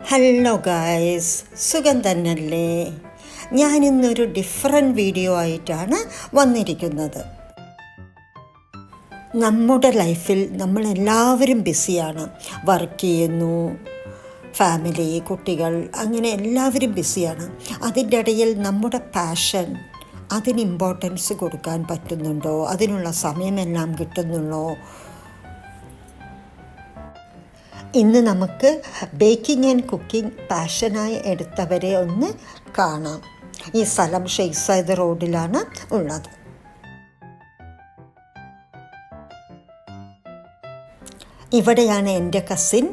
Hello guys, സുഖം തന്നെയല്ലേ? ഞാനിന്നൊരു different video ആയിട്ടാണ് വന്നിരിക്കുന്നത്. നമ്മുടെ ലൈഫിൽ നമ്മളെല്ലാവരും ബിസിയാണ്. വർക്ക് ചെയ്യുന്നു, ഫാമിലി, കുട്ടികൾ, അങ്ങനെ എല്ലാവരും ബിസിയാണ്. അതിൻ്റെ ഇടയിൽ നമ്മുടെ പാഷൻ, അതിന് ഇമ്പോർട്ടൻസ് കൊടുക്കാൻ പറ്റുന്നുണ്ടോ? അതിനുള്ള സമയമെല്ലാം കിട്ടുന്നുണ്ടോ? ഇന്ന് നമുക്ക് ബേക്കിംഗ് ആൻഡ് കുക്കിംഗ് പാഷനായി എടുത്തവരെ ഒന്ന് കാണാം. ഈ സ്ഥലം ഷെയ്ഖ് സയ്യിദ് റോഡിലാണ് ഉള്ളത്. ഇവിടെയാണ് എൻ്റെ കസിൻ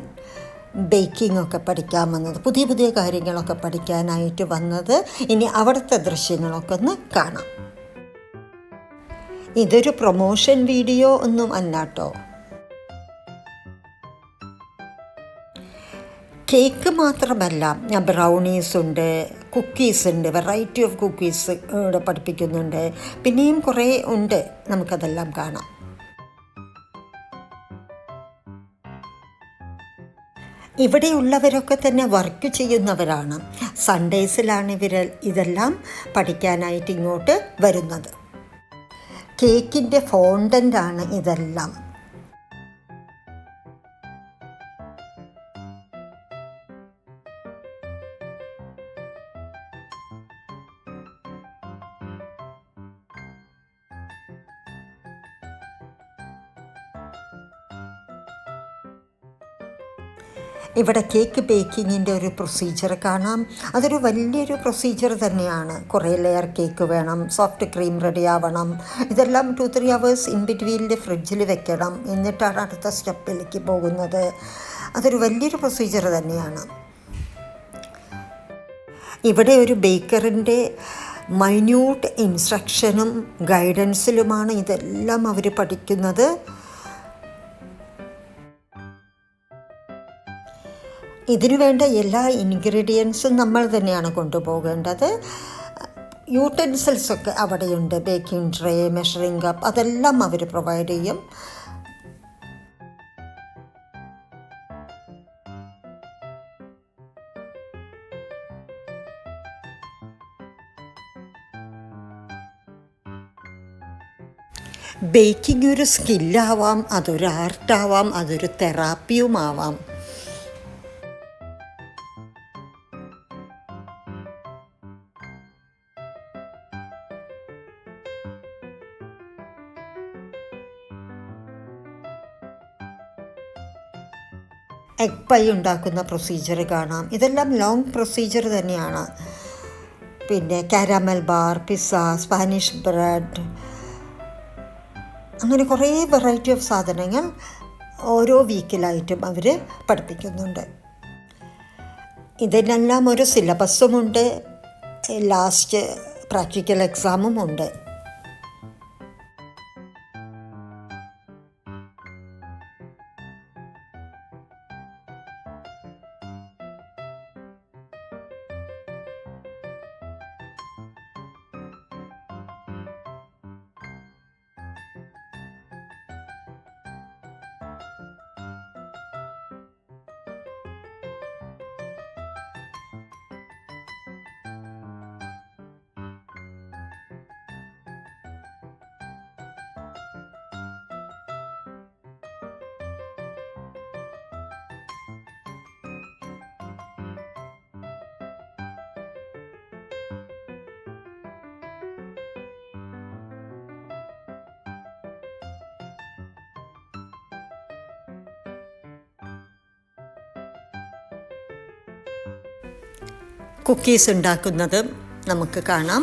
ബേക്കിംഗ് ഒക്കെ പഠിക്കാൻ വന്നത്, പുതിയ പുതിയ കാര്യങ്ങളൊക്കെ പഠിക്കാനായിട്ട് വന്നത്. ഇനി അവിടുത്തെ ദൃശ്യങ്ങളൊക്കെ ഒന്ന് കാണാം. ഇതൊരു പ്രൊമോഷൻ വീഡിയോ ഒന്നും അല്ലാട്ടോ. കേക്ക് മാത്രമല്ല, ബ്രൗണീസ് ഉണ്ട്, കുക്കീസ് ഉണ്ട്, വെറൈറ്റി ഓഫ് കുക്കീസ് ഇവിടെ പഠിപ്പിക്കുന്നുണ്ട്. പിന്നെയും കുറേ ഉണ്ട്, നമുക്കതെല്ലാം കാണാം. ഇവിടെയുള്ളവരൊക്കെ തന്നെ വർക്ക് ചെയ്യുന്നവരാണ്. സൺഡേസിലാണ് ഇതെല്ലാം പഠിക്കാനായിട്ട് ഇങ്ങോട്ട് വരുന്നത്. കേക്കിൻ്റെ ഫോണ്ടൻ്റാണ് ഇതെല്ലാം. ഇവിടെ കേക്ക് ബേക്കിങ്ങിൻ്റെ ഒരു പ്രൊസീജിയർ കാണാം. അതൊരു വലിയൊരു പ്രൊസീജിയർ തന്നെയാണ്. കുറേ ലെയർ കേക്ക് വേണം, സോഫ്റ്റ് ക്രീം റെഡി ആവണം. ഇതെല്ലാം 2-3 hours ഇൻ ബിറ്റ്വീനിൽ ഫ്രിഡ്ജിൽ വെക്കണം. എന്നിട്ടാണ് അടുത്ത സ്റ്റെപ്പിലേക്ക് പോകുന്നത്. അതൊരു വലിയൊരു പ്രൊസീജിയർ തന്നെയാണ്. ഇവിടെ ഒരു ബേക്കറിൻ്റെ മൈന്യൂട്ട് ഇൻസ്ട്രക്ഷനും ഗൈഡൻസിലുമാണ് ഇതെല്ലാം അവർ പഠിക്കുന്നത്. ഇതിനു വേണ്ട എല്ലാ ഇൻഗ്രീഡിയൻസും നമ്മൾ തന്നെയാണ് കൊണ്ടുപോകേണ്ടത്. യൂട്ടൻസിൽസൊക്കെ അവിടെയുണ്ട്. ബേക്കിംഗ് ട്രേ, മെഷറിംഗ് കപ്പ്, അതെല്ലാം അവർ പ്രൊവൈഡ് ചെയ്യും. ബേക്കിംഗ് ഒരു സ്കില്ലാവാം, അതൊരു ആർട്ടാവാം, അതൊരു തെറാപ്പിയുമാവാം. എഗ് പൈ ഉണ്ടാക്കുന്ന പ്രൊസീജിയർ കാണാം. ഇതെല്ലാം ലോങ് പ്രൊസീജിയർ തന്നെയാണ്. പിന്നെ caramel bar, pizza, Spanish bread, അങ്ങനെ കുറേ വെറൈറ്റി ഓഫ് സാധനങ്ങൾ ഓരോ വീക്കിലായിട്ടും അവർ പഠിപ്പിക്കുന്നുണ്ട്. ഇതിനെല്ലാം ഒരു സിലബസുമുണ്ട്, ലാസ്റ്റ് പ്രാക്ടിക്കൽ എക്സാമും ഉണ്ട്. കുക്കീസ് ഉണ്ടാക്കുന്നത് നമുക്ക് കാണാം.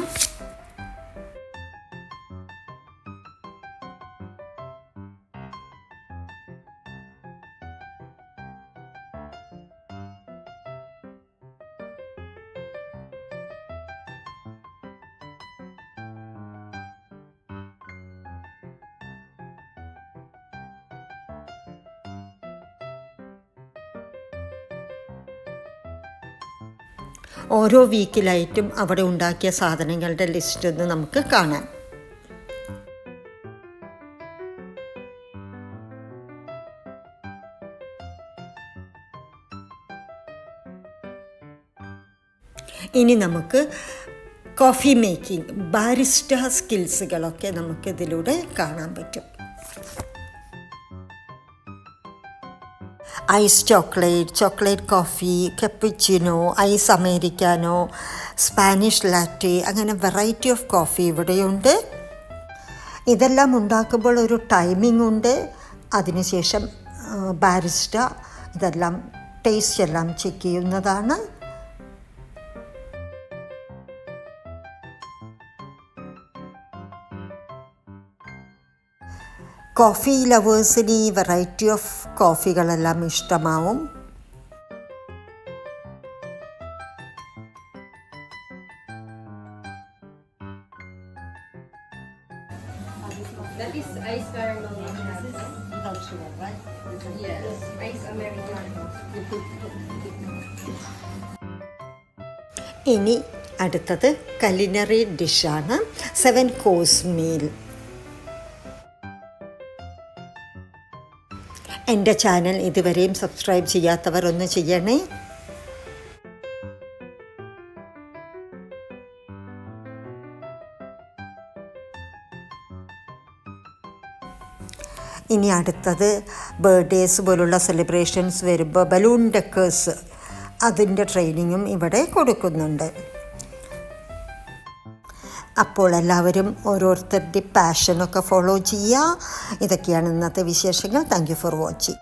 ഓരോ വീക്കിലായിട്ടും അവിടെ ഉണ്ടാക്കിയ സാധനങ്ങളുടെ ലിസ്റ്റ് ഒന്ന് നമുക്ക് കാണാം. ഇനി നമുക്ക് കോഫി മേക്കിംഗ്, ബാരിസ്റ്റ സ്കിൽസുകളൊക്കെ നമുക്കിതിലൂടെ കാണാൻ പറ്റും. Ice chocolate coffee, cappuccino, ice americano, Spanish latte, അങ്ങനെ വെറൈറ്റി ഓഫ് കോഫി ഇവിടെയുണ്ട്. ഇതെല്ലാം ഉണ്ടാക്കുമ്പോൾ ഒരു ടൈമിംഗ് ഉണ്ട്. അതിനുശേഷം ബാരിസ്റ്റ ഇതെല്ലാം ടേസ്റ്റ് എല്ലാം ചെക്ക് ചെയ്യുന്നതാണ്. കോഫി ലവേഴ്സിന് ഈ വെറൈറ്റി ഓഫ് കോഫികളെല്ലാം ഇഷ്ടമാവും. That is ice caramel. Yes, ice americano. ഇനി അടുത്തത് കലിനറി ഡിഷാണ്, 7 കോഴ്സ് മീൽ. എൻ്റെ ചാനൽ ഇതുവരെയും സബ്സ്ക്രൈബ് ചെയ്യാത്തവർ ഒന്ന് ചെയ്യണേ. ഇനി അടുത്തത് ബർത്ത്ഡേസ് പോലുള്ള സെലിബ്രേഷൻസ് വരുമ്പോൾ ബലൂൺ ഡെക്കേഴ്സ്, അതിൻ്റെ ട്രെയിനിങ്ങും ഇവിടെ കൊടുക്കുന്നുണ്ട്. അപ്പോൾ എല്ലാവരും ഓരോരുത്തരുടെ പാഷനൊക്കെ ഫോളോ ചെയ്യുക. ഇതൊക്കെയാണ് ഇന്നത്തെ വിശേഷങ്ങൾ. Thank you for watching.